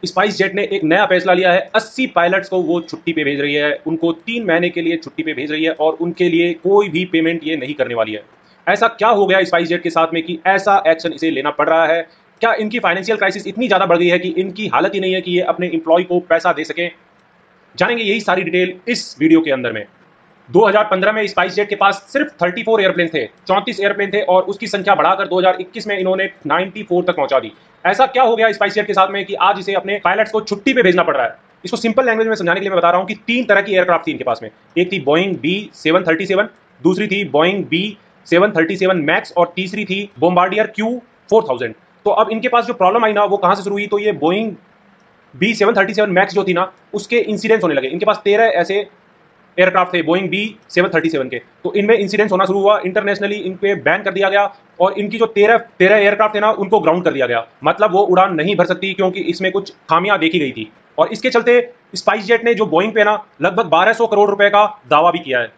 Spice jet ने एक नया फैसला लिया है। 80 पायलट्स को वो छुट्टी पे भेज रही है, उनको 3 महीने के लिए छुट्टी पे भेज रही है और उनके लिए कोई भी पेमेंट ये नहीं करने वाली है। ऐसा क्या हो गया स्पाइस जेट के साथ में कि ऐसा एक्शन इसे लेना पड़ रहा है? क्या इनकी फाइनेंशियल क्राइसिस इतनी ज़्यादा बढ़ गई है कि इनकी हालत ही नहीं है कि ये अपने एम्प्लॉय को पैसा दे सकें? जानेंगे यही सारी डिटेल इस वीडियो के अंदर में। 2015 में स्पाइस जेट के पास सिर्फ 34 एयरप्लेन थे, 34 एयरप्लेन थे और उसकी संख्या बढ़ाकर 2021 में इन्होंने 94 तक पहुंचा दी। ऐसा क्या हो गया स्पाइस जेट के साथ में कि आज इसे अपने पायलट्स को छुट्टी पे भेजना पड़ रहा है? इसको सिंपल लैंग्वेज में समझाने के लिए मैं बता रहा हूं कि 3 तरह की एयरक्राफ्ट थी इनके पास में। एक थी बोइंग बी 737, दूसरी थी बोइंग बी 737 मैक्स और तीसरी थी बोम्बार्डियर Q4000। तो अब इनके पास जो प्रॉब्लम आई ना, वो कहां से शुरू हुई? तो ये बोइंग बी 737 मैक्स जो थी ना, उसके इंसिडेंट्स होने लगे। इनके पास 13 ऐसे एयरक्राफ्ट थे बोइंग बी 737 के, तो इनमें इंसिडेंट्स होना शुरू हुआ। इंटरनेशनली इन पे बैन कर दिया गया और इनकी जो 13 एयरक्राफ्ट थे ना, उनको ग्राउंड कर दिया गया। मतलब वो उड़ान नहीं भर सकती क्योंकि इसमें कुछ खामियां देखी गई थी। और इसके चलते स्पाइस जेट ने जो बोइंग पे ना लगभग 1200 करोड़ रुपए का दावा भी किया है।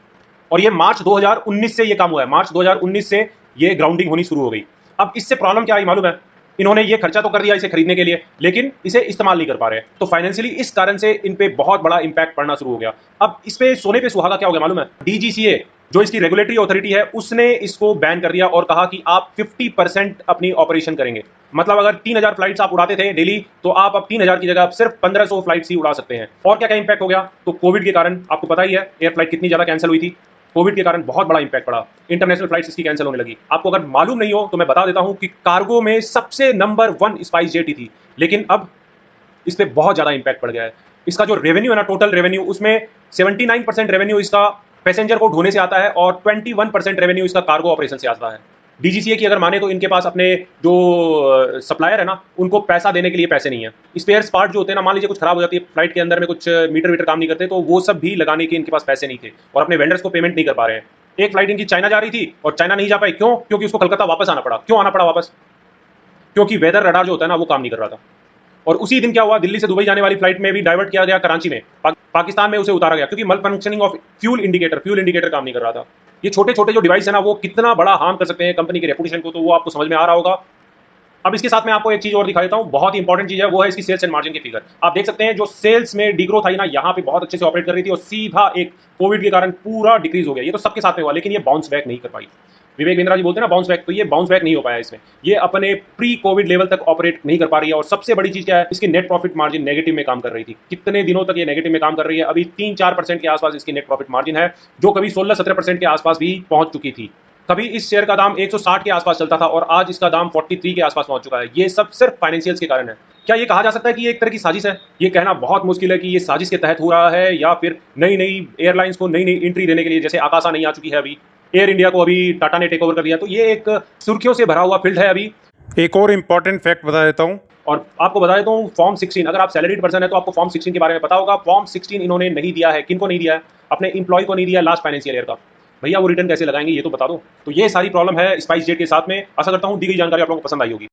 और ये मार्च 2019 से ये काम हुआ है। मार्च 2019 से ये ग्राउंडिंग होनी शुरू हो गई। अब इससे प्रॉब्लम क्या आई मालूम है? इन्होंने ये खर्चा तो कर दिया इसे खरीदने के लिए, लेकिन इसे इस्तेमाल नहीं कर पा रहे। तो फाइनेंशियली इस कारण से इन पे बहुत बड़ा इंपैक्ट पड़ना शुरू हो गया। अब इस पे सोने पे सुहागा क्या हो गया मालूम है? डीजीसीए जो इसकी रेगुलेटरी अथॉरिटी है, उसने इसको बैन कर दिया और कहा कि आप 50% अपनी ऑपरेशन करेंगे। मतलब अगर 3000 फ्लाइट्स आप उड़ाते थे डेली, तो आप अब 3000 की जगह सिर्फ 1500 फ्लाइट्स ही उड़ा सकते हैं। और क्या क्या इंपैक्ट हो गया? तो कोविड के कारण आपको पता ही है एयर फ्लाइट कितनी ज्यादा कैंसिल हुई थी। कोविड के कारण बहुत बड़ा इंपैक्ट पड़ा। इंटरनेशनल फ्लाइट्स इसकी कैंसिल होने लगी। आपको अगर मालूम नहीं हो तो मैं बता देता हूं कि कार्गो में सबसे नंबर 1 स्पाइस जेट ही थी, लेकिन अब इस पे बहुत ज्यादा इंपैक्ट पड़ गया है। इसका जो रेवेन्यू है ना, टोटल रेवेन्यू, उसमें 79% रेवेन्यू इसका पैसेंजर को ढोने से आता है और 21% रेवेन्यू इसका कार्गो ऑपरेशन से आता है। डीजीसीए की अगर माने तो इनके पास अपने जो सप्लायर है ना, उनको पैसा देने के लिए पैसे नहीं है। स्पेयर्स पार्ट जो होते हैं ना, मान लीजिए कुछ खराब हो जाती है फ्लाइट के अंदर में, कुछ मीटर वीटर काम नहीं करते, तो वो सब भी लगाने के इनके पास पैसे नहीं थे और अपने वेंडर्स को पेमेंट नहीं कर पा रहे हैं। एक फ्लाइट इनकी चाइना जा रही थी और चाइना नहीं जा पाई। क्यों? क्योंकि उसको कलकत्ता वापस आना पड़ा। क्यों आना पड़ा वापस? क्योंकि वेदर रडार जो होता है ना, वो काम नहीं कर रहा था। और उसी दिन क्या हुआ, दिल्ली से दुबई जाने वाली फ्लाइट में भी डाइवर्ट किया गया कराची में, पाकिस्तान में उसे उतारा गया क्योंकि मल फंक्शनिंग ऑफ फ्यूल इंडिकेटर काम नहीं कर रहा था। ये छोटे छोटे जो डिवाइस है ना, वो कितना बड़ा हार्म कर सकते हैं कंपनी की रेपुटेशन को, तो वो आपको समझ में आ रहा होगा। अब इसके साथ में आपको एक चीज और दिखा देता हूं, बहुत ही इंपॉर्टेंट चीज है, वो है इसकी सेल्स एंड मार्जिन की फिगर। आप देख सकते हैं जो सेल्स में डिग्रोथ आई ना, यहाँ पे बहुत अच्छे से ऑपरेट कर रही थी और सीधा एक कोविड के कारण पूरा डिक्रीज हो गया। ये तो सबके साथ में हुआ, लेकिन ये बाउंस बैक नहीं कर पाई। विवेक बिंद्रा जी बोलते हैं ना बाउंस बैक, तो ये बाउंस बैक नहीं हो पाया इसमें। ये अपने प्री कोविड लेवल तक ऑपरेट नहीं कर पा रही है। और सबसे बड़ी चीज क्या है, इसकी नेट प्रॉफिट मार्जिन नेगेटिव में काम कर रही थी। कितने दिनों तक ये नेगेटिव में काम कर रही है? अभी 3-4% के आसपास इसकी नेट प्रॉफिट मार्जिन है, जो कभी 16-17% के आसपास भी पहुंच चुकी थी। कभी इस शेयर का दाम 160 के आसपास चलता था और आज इसका दाम 43 के आसपास पहुंच चुका है। ये सब सिर्फ फाइनेंशियल्स के कारण है। क्या ये कहा जा सकता है कि ये एक तरह की साजिश है? ये कहना बहुत मुश्किल है कि ये साजिश के तहत हो रहा है या फिर नई नई एयरलाइंस को नई नई एंट्री देने के लिए, जैसे आकाशा नहीं आ चुकी है अभी, एयर इंडिया को अभी टाटा ने टेक ओवर कर दिया, तो ये एक सुर्खियों से भरा हुआ फील्ड है अभी। एक और इम्पॉर्टेंट फैक्ट बता देता हूँ। और आपको बता देता हूँ, फॉर्म 16, अगर आप सैलरीड पर्सन है तो आपको फॉर्म 16 के बारे में पता होगा। फॉर्म 16 इन्होंने नहीं दिया है। किनको नहीं दिया है? अपने इंप्लॉय को नहीं दिया लास्ट फाइनेंशियल ईयर का। भैया वो रिटर्न कैसे लगाएंगे, ये तो बता दो। तो ये सारी प्रॉब्लम है स्पाइस जेट के साथ में। आशा करता हूँ दी गई जानकारी आप लोगों को पसंद आई होगी।